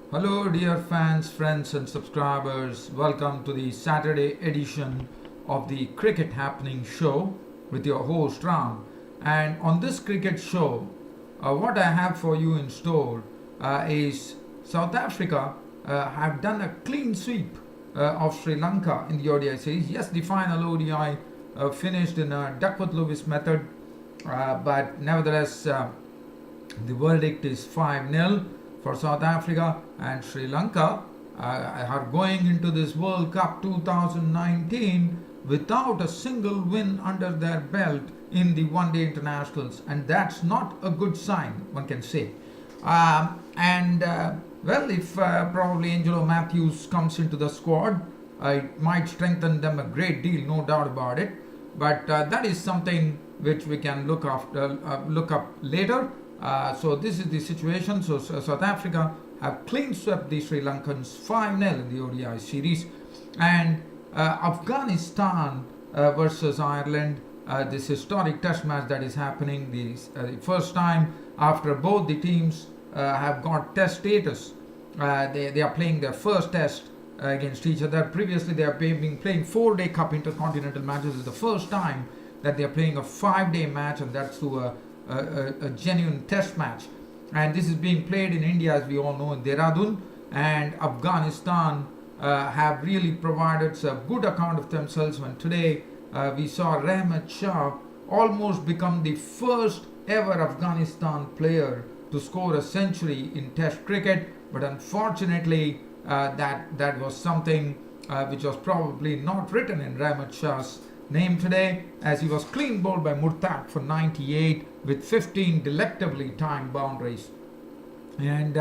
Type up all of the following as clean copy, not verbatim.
Hello, dear fans, friends, and subscribers. Welcome to the Saturday edition of the Cricket Happening Show with your host Ram. And on this cricket show, what I have for you in store is South Africa have done a clean sweep of Sri Lanka in the ODI series. Yes, the final ODI finished in a Duckworth-Lewis method, but nevertheless, the verdict is 5-0 for South Africa, and Sri Lanka are going into this World Cup 2019 without a single win under their belt in the one-day internationals, and that's not a good sign, one can say. And well, if probably Angelo Matthews comes into the squad, it might strengthen them a great deal, no doubt about it. But that is something which we can look up later. So this is the situation. So South Africa have clean swept the Sri Lankans 5-0 in the ODI series, and Afghanistan versus Ireland, this historic test match that is happening, the first time after both the teams have got test status. They are playing their first test against each other. Previously, they have been playing 4-day Cup intercontinental matches. It's the first time that they are playing a 5-day match, and that's through a genuine test match. And this is being played in India, as we all know, in Dehradun. And Afghanistan have really provided a good account of themselves when today we saw Rahmat Shah almost become the first ever Afghanistan player to score a century in Test cricket. But unfortunately, that was something which was probably not written in Rahmat Shah's name today, as he was clean bowled by Murtad for 98 with 15 delectably timed boundaries. And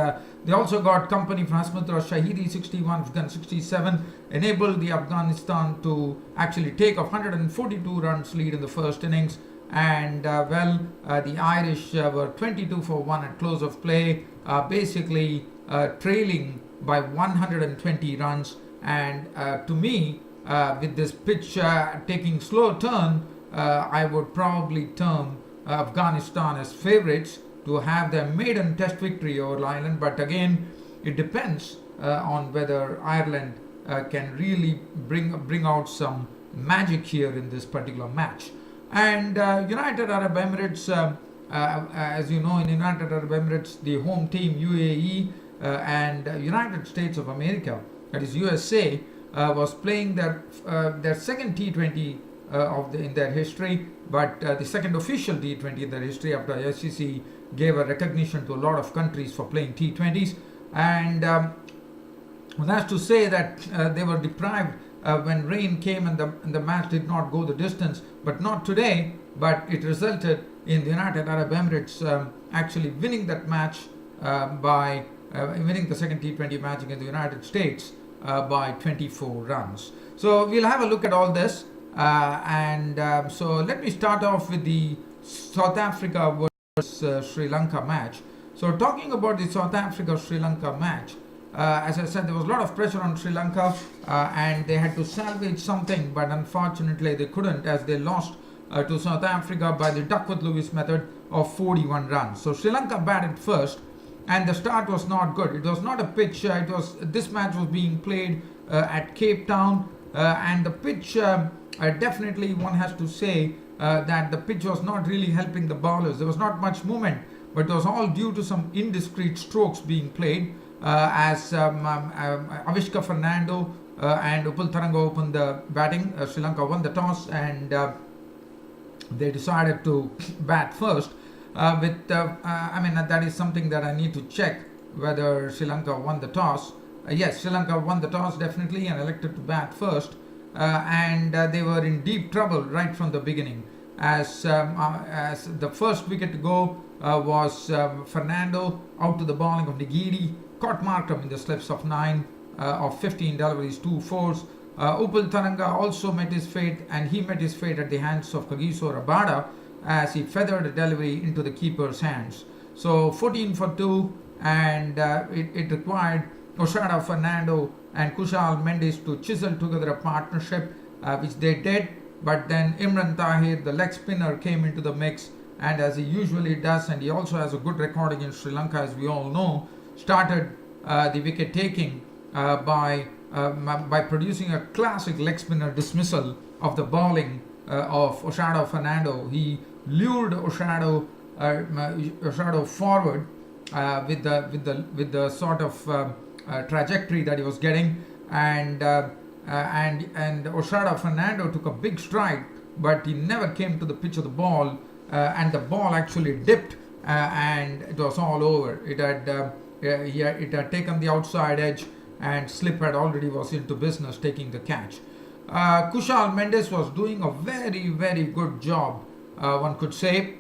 they also got company from Hasmatra Shahidi 61, Afghan 67, enabled the Afghanistan to actually take off 142 runs lead in the first innings. And the Irish were 22 for 1 at close of play, basically trailing by 120 runs. And to me, with this pitch taking slow turn, I would probably term Afghanistan as favourites to have their maiden test victory over Ireland. But again, it depends on whether Ireland can really bring out some magic here in this particular match. And United Arab Emirates, as you know, in United Arab Emirates, the home team UAE and United States of America, that is USA, was playing their second T20 in their history, but the second official T20 in their history, after ICC gave a recognition to a lot of countries for playing T20s. And one has to say that they were deprived when rain came and the match did not go the distance, but not today. But it resulted in the United Arab Emirates actually winning that match by winning the second T20 match against the United States by 24 runs. So we'll have a look at all this, so let me start off with the South Africa versus Sri Lanka match. So talking about the South Africa-Sri Lanka match, as I said, there was a lot of pressure on Sri Lanka and they had to salvage something, but unfortunately they couldn't, as they lost to South Africa by the Duckworth-Lewis method of 41 runs. So Sri Lanka batted first, and the start was not good. It was not a pitch. This match was being played at Cape Town, and the pitch definitely, one has to say that the pitch was not really helping the bowlers. There was not much movement, but it was all due to some indiscreet strokes being played as Avishka Fernando and Upul Taranga opened the batting. Sri Lanka won the toss, and they decided to bat first. That is something that I need to check whether Sri Lanka won the toss. Yes, Sri Lanka won the toss definitely and elected to bat first. And they were in deep trouble right from the beginning, as the first wicket to go was Fernando out to the bowling of Nigiri, caught Markham in the slips of 9 of 15 deliveries, 2 fours. Upul Taranga also met his fate, and he met his fate at the hands of Kagiso Rabada as he feathered a delivery into the keeper's hands. So 14 for 2, and it required Oshada Fernando and Kushal Mendes to chisel together a partnership, which they did. But then Imran Tahir, the leg spinner, came into the mix, and as he usually does, and he also has a good record against Sri Lanka, as we all know, started the wicket taking by producing a classic leg spinner dismissal of the bowling of Oshado Fernando. He lured Oshado forward with the sort of trajectory that he was getting, and Oshado Fernando took a big stride, but he never came to the pitch of the ball, and the ball actually dipped, and it was all over. It had taken the outside edge, and Slip had already was into business taking the catch. Kushal Mendes was doing a very, very good job, one could say,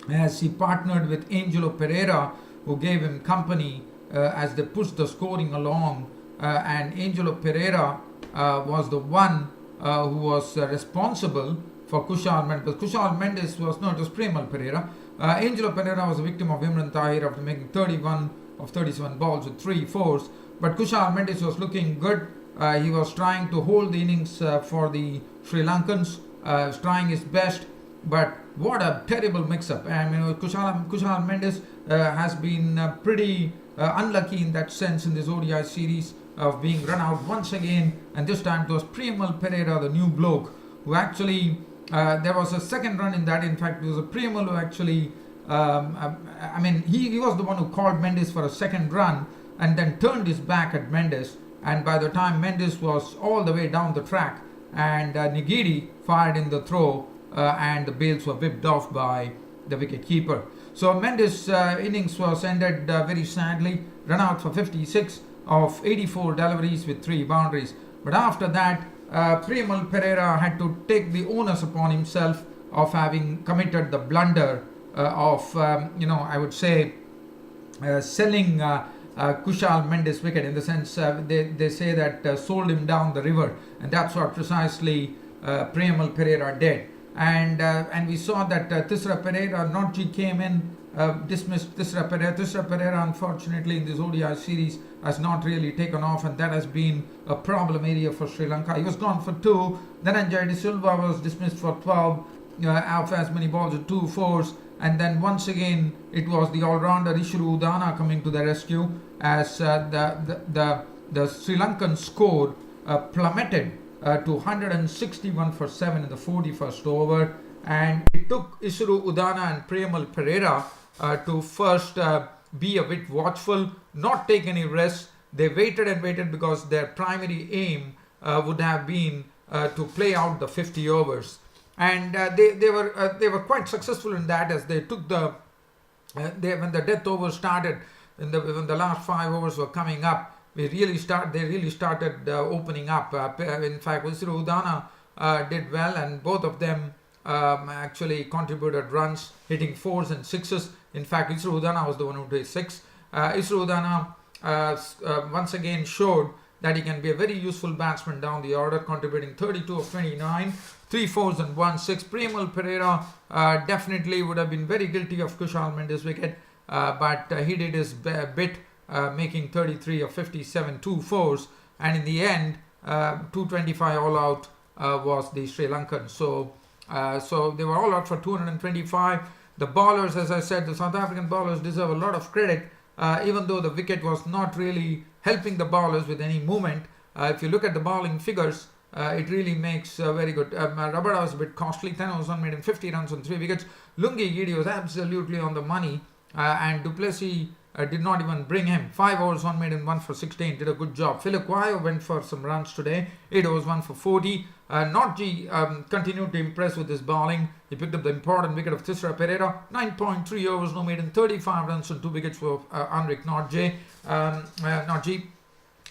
as he partnered with Angelo Pereira, who gave him company as they pushed the scoring along. And Angelo Pereira was the one who was responsible for Kushal Mendes. But Kushal Mendes was not just Premal Pereira. Angelo Pereira was a victim of Imran Tahir after making 31 of 37 balls with 3 fours. But Kushal Mendes was looking good. He was trying to hold the innings for the Sri Lankans, trying his best. But what a terrible mix-up. I mean, Kushal Mendes has been pretty unlucky in that sense in this ODI series of being run out once again, and this time it was Premal Pereira, the new bloke, who actually, there was a second run in that. In fact, it was a Premal who actually, he was the one who called Mendes for a second run and then turned his back at Mendes, and by the time Mendes was all the way down the track, and Nigiri fired in the throw, and the bails were whipped off by the wicket keeper. So Mendes' innings was ended very sadly, run out for 56 of 84 deliveries with 3 boundaries. But after that, Premal Pereira had to take the onus upon himself of having committed the blunder of, I would say, selling Kushal Mendes' wicket, in the sense they say that sold him down the river, and that's what precisely Premal Pereira did. And we saw that Tisra Pereira, Notji came in, dismissed Tisra Pereira. Tisra Pereira, unfortunately, in this ODI series has not really taken off, and that has been a problem area for Sri Lanka. He was gone for 2. Dhananjay De Silva was dismissed for 12 of as many balls with 2 fours. And then once again, it was the all-rounder Isuru Udana coming to the rescue, as the Sri Lankan score plummeted to 161 for 7 in the 41st over, and it took Isuru Udana and Premal Pereira to first be a bit watchful, not take any risks. They waited and waited because their primary aim would have been to play out the 50 overs, and they were quite successful in that, as they took when the death over started, when the last 5 overs were coming up. They really started opening up. In fact, Isuru Udana did well, and both of them actually contributed runs, hitting 4s and 6s. In fact, Isuru Udana was the one who did 6. Isuru Udana once again showed that he can be a very useful batsman down the order, contributing 32 of 29, 3 4s and 1 6. Premal Pereira definitely would have been very guilty of Kushal Mendes' wicket, but he did his bit, making 33 of 57, 2 4s, and in the end, 225 all out was the Sri Lankan. So they were all out for 225. The bowlers, as I said, the South African bowlers deserve a lot of credit, even though the wicket was not really helping the bowlers with any movement. If you look at the bowling figures, it really makes very good. Rabada was a bit costly, 10 overs unmade and 50 runs on 3 wickets. Lungi Gidi was absolutely on the money, and Duplessis did not even bring him. 5 overs, 1 made and 1 for 16. Did a good job. Philip went for some runs today. 8 overs, 1 for 40. Notji continued to impress with his bowling. He picked up the important wicket of Tisra Pereira. 9.3 overs, no made and 35 runs on 2 wickets for Anrik Notji.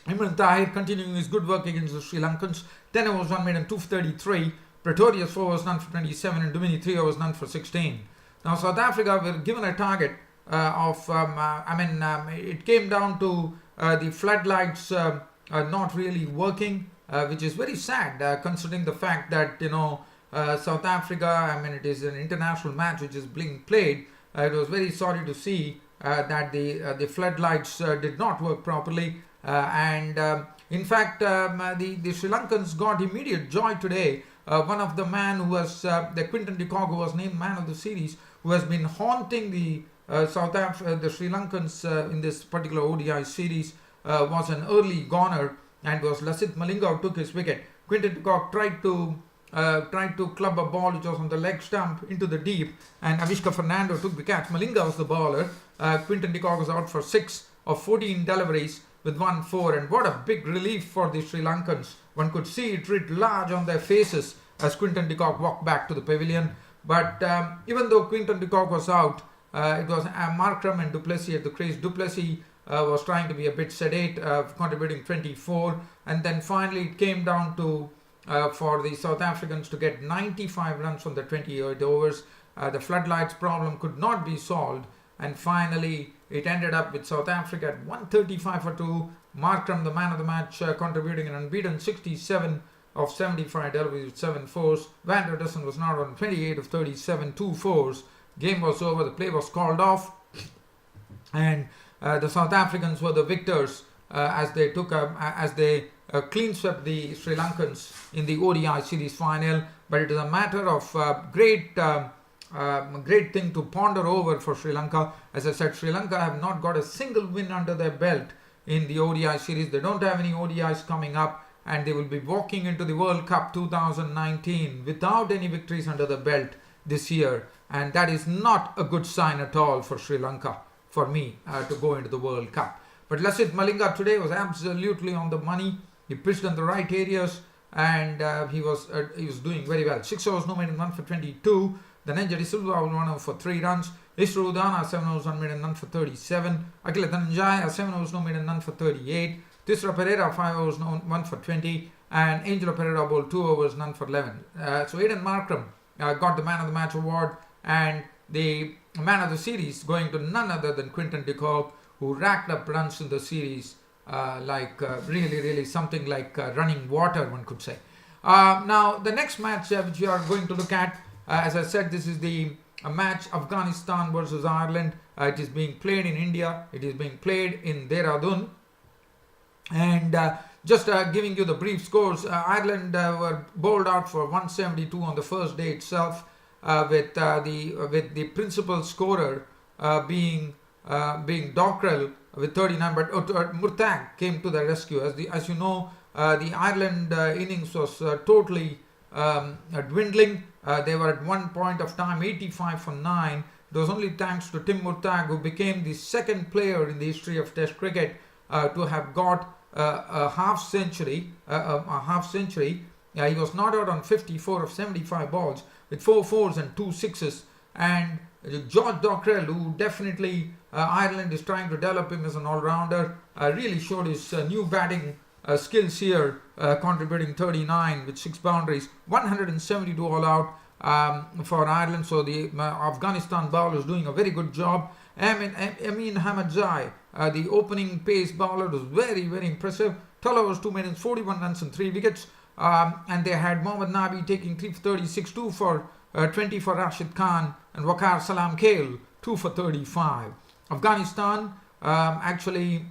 Imran Tahir continuing his good work against the Sri Lankans. 10 overs, 1 made and 2 for 33. Pretorius 4 overs, none for 27. And Dumini 3 overs, none for 16. Now South Africa were given a target it came down to the floodlights not really working, which is very sad, considering the fact that South Africa, it is an international match which is being played. It was very sorry to see that the floodlights did not work properly, in fact the Sri Lankans got immediate joy today. One of the man who was the Quinton de Kock, who was named man of the series, who has been haunting the The Sri Lankans in this particular ODI series was an early goner, and was Lasith Malinga who took his wicket. Quinton de Kock tried to club a ball which was on the leg stump into the deep, and Avishka Fernando took the catch. Malinga was the bowler. Quinton de Kock was out for 6 of 14 deliveries with 1-4, and what a big relief for the Sri Lankans. One could see it writ large on their faces as Quinton de Kock walked back to the pavilion. But even though Quinton de Kock was out, it was Markram and du Plessis at the crease. Du Plessis was trying to be a bit sedate, contributing 24, and then finally it came down to for the South Africans to get 95 runs from the 28 overs. The floodlights problem could not be solved, and finally it ended up with South Africa at 135 for 2. Markram, the man of the match, contributing an unbeaten 67 of 75 deliveries with 7 fours. Van der Dussen was not on 28 of 37, 2 fours. Game was over, the play was called off, and the South Africans were the victors as they clean swept the Sri Lankans in the ODI series final. But it is a matter of great thing to ponder over for Sri Lanka. As I said, Sri Lanka have not got a single win under their belt in the ODI series. They don't have any ODIs coming up, and they will be walking into the World Cup 2019 without any victories under the belt this year, and that is not a good sign at all for Sri Lanka, for me, to go into the World Cup. But Lasith Malinga today was absolutely on the money. He pitched in the right areas, and he was doing very well. 6 overs, no made and 1 for 22. Dhananjay de Silva 1 over for 3 runs. Isru Udana 7 overs, 1 made and none for 37. Akila Dhananjaya 7 overs, no made and none for 38. Tisra Pereira 5 overs, 1 for 20. And Angelo Pereira bowled 2 overs, none for 11. So Aiden Markram got the man of the match award, and the man of the series going to none other than Quinton de Kock, who racked up runs in the series really something like running water, one could say. Now the next match which we are going to look at, as I said, this is the match Afghanistan versus Ireland. It is being played in India. It is being played in Dehradun. And just giving you the brief scores, Ireland were bowled out for 172 on the first day itself, with the principal scorer being Dockrell with 39, but Murtagh came to the rescue. As you know, the Ireland innings was totally dwindling. They were at one point of time 85 for 9. It was only thanks to Tim Murtagh, who became the second player in the history of Test cricket to have got a half century. He was not out on 54 of 75 balls with 4 fours and 2 sixes. And George Dockrell, who definitely Ireland is trying to develop him as an all-rounder, really showed his new batting skills here, contributing 39 with 6 boundaries, 172 all out for Ireland. So the Afghanistan bowler is doing a very good job. Amin Hamadzai, the opening pace bowler, was very impressive. 12 overs, 2 minutes, 41 runs and 3 wickets. And they had Mohammad Nabi taking 3 for 36, 2 for 20 for Rashid Khan, and Waqar Salam Kale 2 for 35. Afghanistan actually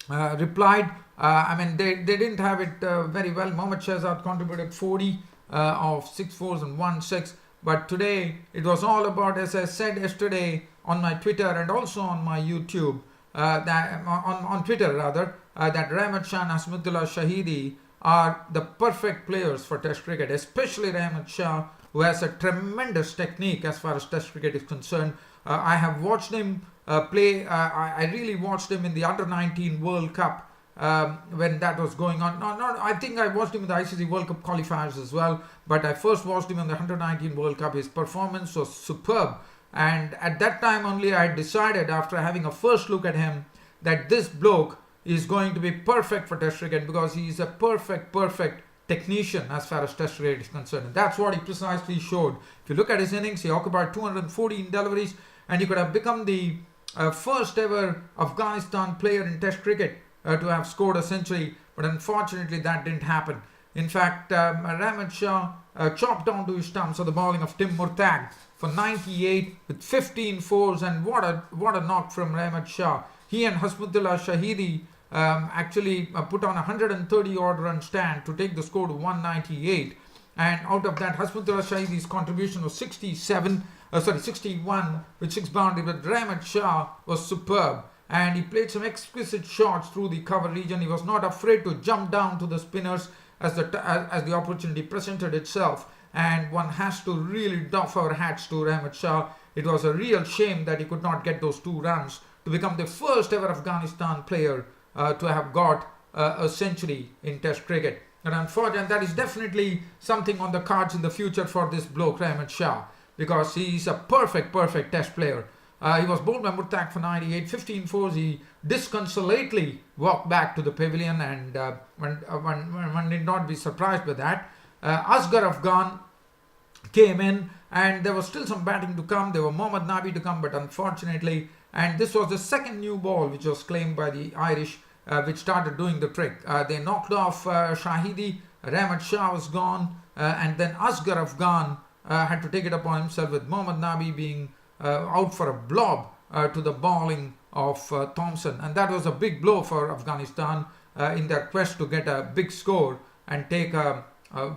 replied. They didn't have it very well. Mohammad Shahzad contributed 40 of 6 fours and 1 6. But today it was all about, as I said yesterday on my Twitter and also on my YouTube, on Twitter rather, that Rahmat Shah and Hasmutullah Shahidi are the perfect players for Test cricket, especially Rahmat Shah, who has a tremendous technique as far as Test cricket is concerned. I have watched him play. I really watched him in the Under-19 World Cup when that was going on. I think I watched him in the ICC World Cup qualifiers as well, but I first watched him in the Under-19 World Cup. His performance was superb, and at that time only I decided, after having a first look at him, that this bloke is going to be perfect for Test cricket, because he is a perfect technician as far as Test cricket is concerned. And that's what he precisely showed. If you look at his innings, he occupied 214 deliveries, and he could have become the first ever Afghanistan player in Test cricket to have scored a century, but unfortunately that didn't happen. In fact, Rahmat Shah chopped down to his stumps of the bowling of Tim Murtagh for 98 with 15 fours, and what a knock from Rahmat Shah. He and Hasmutullah Shahidi actually put on a 130 odd run stand to take the score to 198, and out of that, Hasmutullah Shahidi's contribution was 67. 61 with 6 boundaries. But Rahmat Shah was superb, and he played some exquisite shots through the cover region. He was not afraid to jump down to the spinners as the opportunity presented itself. And one has to really doff our hats to Rahmat Shah. It was a real shame that he could not get those 2 runs to become the first ever Afghanistan player to have got a century in Test cricket. And unfortunately, that is definitely something on the cards in the future for this bloke, Rahmat Shah, because he is a perfect Test player. He was bowled by Murtag for 98, 15 fours. He disconsolately walked back to the pavilion, and one need not be surprised by that. Asghar Afghan came in, and there was still some batting to come. There were Mohammad Nabi to come, but unfortunately, and this was the second new ball which was claimed by the Irish, which started doing the trick. They knocked off Shahidi. Rahmat Shah was gone, and then Asghar Afghan had to take it upon himself, with Mohammad Nabi being out for a blob to the bowling of Thompson, and that was a big blow for Afghanistan in their quest to get a big score and take a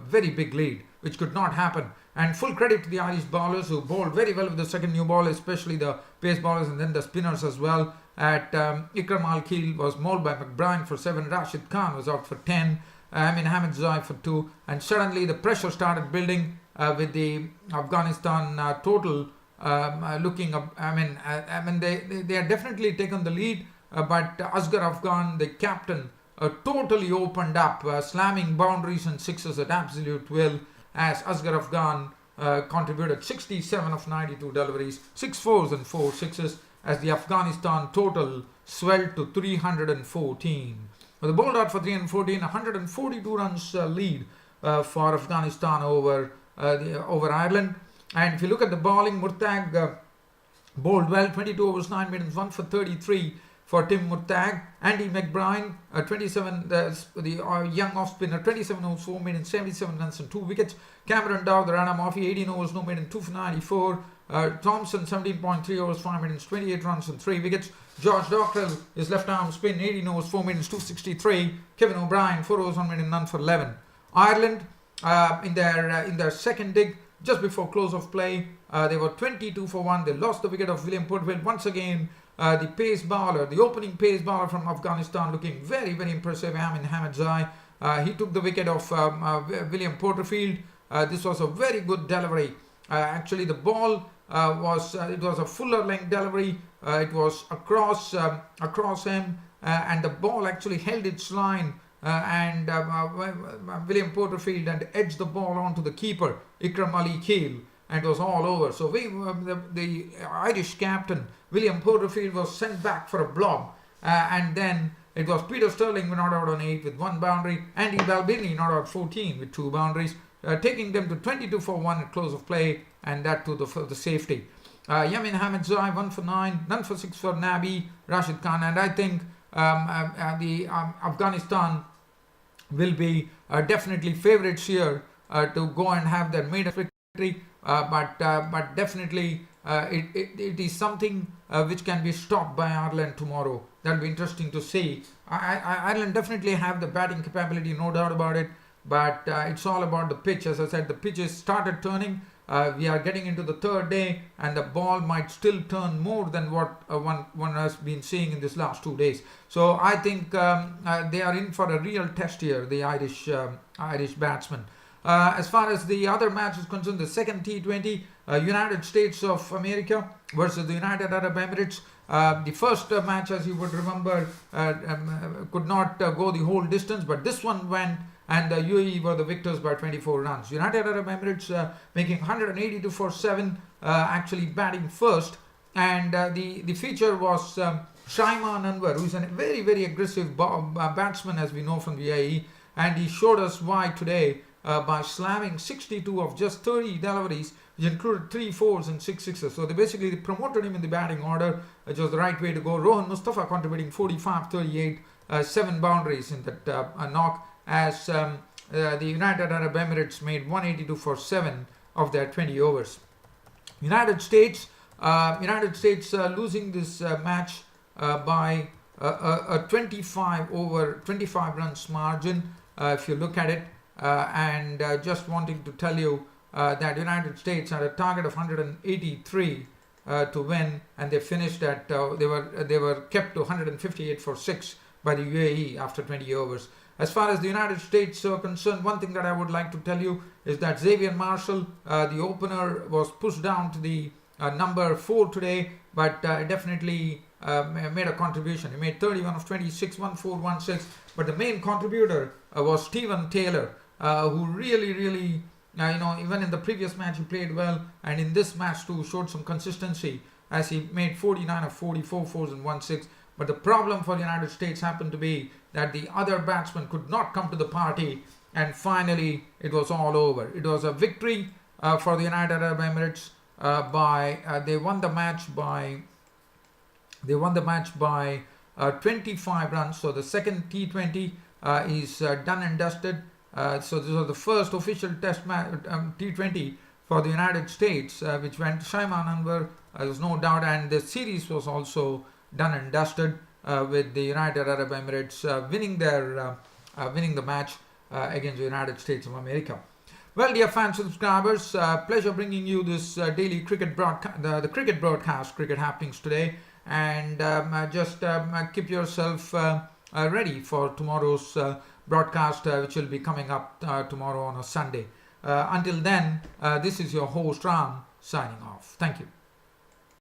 very big lead, which could not happen. And full credit to the Irish bowlers, who bowled very well with the second new ball, especially the pace bowlers and then the spinners as well. Ikram Al-Keel was mauled by McBride for 7. Rashid Khan was out for 10. Amin Hamid-Zai for 2. And suddenly the pressure started building with the Afghanistan total looking up. They had definitely taken the lead, but Asghar Afghan, the captain, totally opened up, slamming boundaries and sixes at absolute will, as Asghar Afghan contributed 67 of 92 deliveries, 6 fours and 4 sixes, as the Afghanistan total swelled to 314. With the bowled out for 314, 142 runs lead for Afghanistan over Ireland. And if you look at the bowling, Murtag bowled well, 22 overs 9 minutes, 1 for 33 for Tim Murtag. Andy McBride, 27, the young off spinner, 27 overs 4 minutes, 77 runs and 2 wickets. Cameron Dow, the Rana Murphy, 18 overs no minutes, 2 for 94. Thompson, 17.3 overs 5 minutes, 28 runs and 3 wickets. George Dockrell, his left arm spin, 18 overs 4 minutes, 263. Kevin O'Brien, 4 overs 1 minute, none for 11. Ireland, in their second dig, just before close of play, they were 22 for 1. They lost the wicket of William Porterfield. Once again, the pace bowler, the opening pace bowler from Afghanistan, looking very impressive, Amin Hamid-Zai. He took the wicket of William Porterfield. This was a very good delivery. Actually, the ball was a fuller length delivery. It was across him, and the ball actually held its line. William Porterfield and edged the ball onto the keeper, Ikram Ali Keel, and it was all over. So the Irish captain, William Porterfield, was sent back for a blob, and then it was Peter Sterling not out on 8 with 1 boundary, Andy Balbini not out 14 with 2 boundaries, taking them to 22 for 1 at close of play, and that to the safety. Yamin Hamid-Zai 1 for 9, none for 6 for Nabi, Rashid Khan, and I think Afghanistan will be definitely favourites here to go and have their maiden victory, but definitely it is something which can be stopped by Ireland tomorrow. That will be interesting to see. Ireland definitely have the batting capability, no doubt about it, but it's all about the pitch. As I said, the pitches started turning. We are getting into the third day, and the ball might still turn more than what one has been seeing in this last 2 days. So I think they are in for a real test here, the Irish batsmen. As far as the other match is concerned, the second T20, United States of America versus the United Arab Emirates. The first match, as you would remember, could not go the whole distance, but this one went, and the UAE were the victors by 24 runs. United Arab Emirates making 182 for 7, actually batting first, and the feature was Shaiman Anwar, who is a very aggressive batsman, as we know from the UAE, and he showed us why today by slamming 62 of just 30 deliveries, which included 3 fours and 6 sixes. So they basically promoted him in the batting order, which was the right way to go. Rohan Mustafa contributing 45, 38, 7 boundaries in that knock, as the United Arab Emirates made 182 for 7 of their 20 overs. United States losing this match by a 25 runs margin, if you look at it, and just wanting to tell you that United States had a target of 183 to win, and they finished at they were kept to 158 for 6 by the UAE after 20 overs. As far as the United States are concerned, one thing that I would like to tell you is that Xavier Marshall, the opener, was pushed down to the number 4 today, but definitely made a contribution. He made 31 of 26, 1-4-1-6, but the main contributor was Stephen Taylor, who really even in the previous match he played well, and in this match too showed some consistency as he made 49 of 44, 4s and 1-6. But the problem for the United States happened to be that the other batsmen could not come to the party, and finally it was all over. It was a victory for the United Arab Emirates. They won the match by 25 runs. So the second T20 is done and dusted. So this was the first official Test T20 for the United States, which went to Shaiman Anwar. There's no doubt, and the series was also done and dusted with the United Arab Emirates winning the match against the United States of America. Well, dear fans and subscribers, pleasure bringing you this daily cricket broadcast, the cricket broadcast, Cricket Happenings today, and just keep yourself ready for tomorrow's broadcast, which will be coming up tomorrow on a Sunday. Until then, this is your host Ram signing off. Thank you.